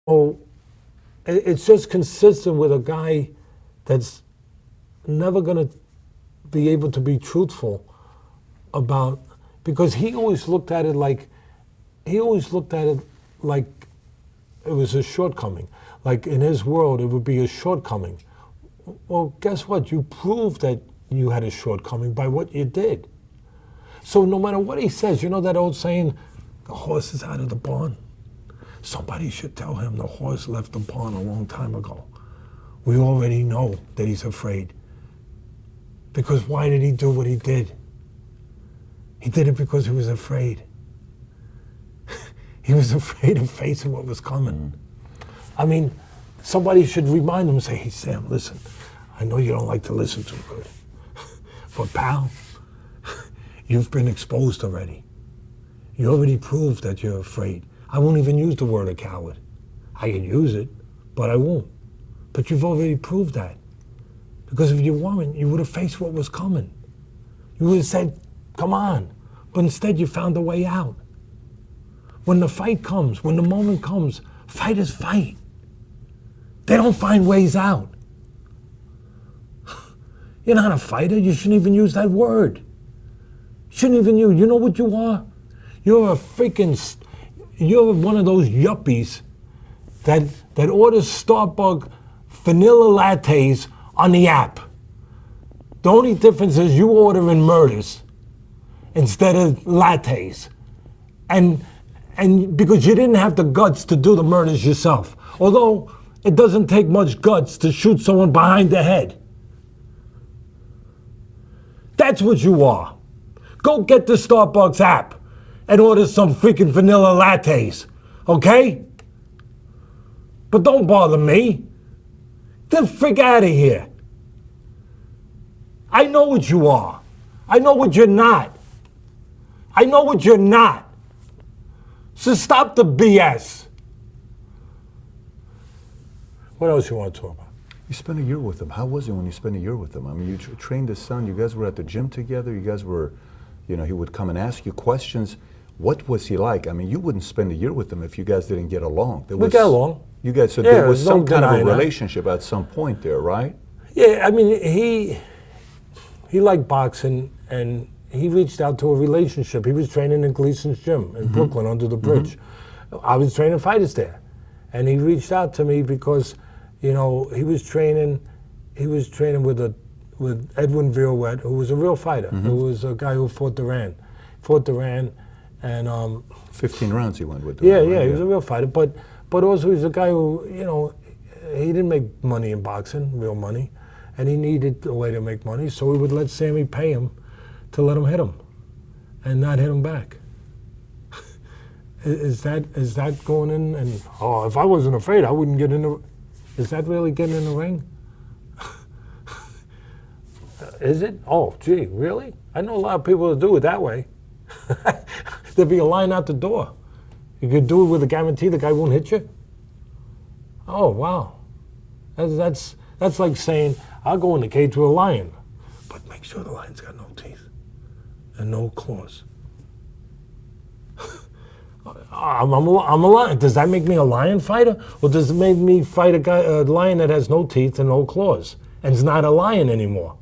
Oh, it's just consistent with a guy that's never going to be able to be truthful about, because he always looked at it like it was a shortcoming. Like in his world, it would be a shortcoming. Well, guess what? You proved that you had a shortcoming by what you did. So no matter what he says, you know that old saying, the horse is out of the barn? Somebody should tell him the horse left the barn a long time ago. We already know that he's afraid. Because why did he do what he did? He did it because he was afraid. He was afraid of facing what was coming. I mean, somebody should remind him and say, hey, Sam, listen, I know you don't like to listen too good, but pal, you've been exposed already. You already proved that you're afraid. I won't even use the word a coward. I can use it, but I won't. But you've already proved that. Because if you weren't, you would have faced what was coming. You would have said, come on. But instead you found a way out. When the fight comes, when the moment comes, fighters fight. They don't find ways out. You're not a fighter. You shouldn't even use that word. You shouldn't even use. You know what you are? You're one of those yuppies that orders Starbucks vanilla lattes on the app. The only difference is you ordering murders instead of lattes. And because you didn't have the guts to do the murders yourself. Although it doesn't take much guts to shoot someone behind the head. That's what you are. Go get the Starbucks app and order some freaking vanilla lattes, okay? But don't bother me. Get the frick out of here. I know what you are. I know what you're not. I know what you're not. So stop the BS. What else you want to talk about? You spent a year with him. How was it when you spent a year with him? I mean, you trained his son. You guys were at the gym together. You guys were, he would come and ask you questions. What was he like? I mean, you wouldn't spend a year with him if you guys didn't get along. We got along. You guys, so there was some kind of a relationship at some point there, right? Yeah, I mean, he liked boxing, and he reached out to a relationship. He was training in Gleason's gym in Brooklyn under the bridge. I was training fighters there. And he reached out to me because, he was training with Edwin Violette, who was a real fighter, who was a guy who fought Duran. And 15 rounds he went with. Duran, yeah, he was a real fighter. But also he's a guy who, he didn't make money in boxing, real money, and he needed a way to make money, so he would let Sammy pay him to let him hit him and not hit him back. Is that going in and, if I wasn't afraid, I wouldn't get in the, is that really getting in the ring? Is it? Oh, gee, really? I know a lot of people that do it that way. There'd be a line out the door. You could do it with a guarantee the guy won't hit you. Oh, wow. That's like saying, I'll go in the cage with a lion, but make sure the lion's got no teeth and no claws. I'm a lion. Does that make me a lion fighter? Or does it make me fight a lion that has no teeth and no claws and is not a lion anymore?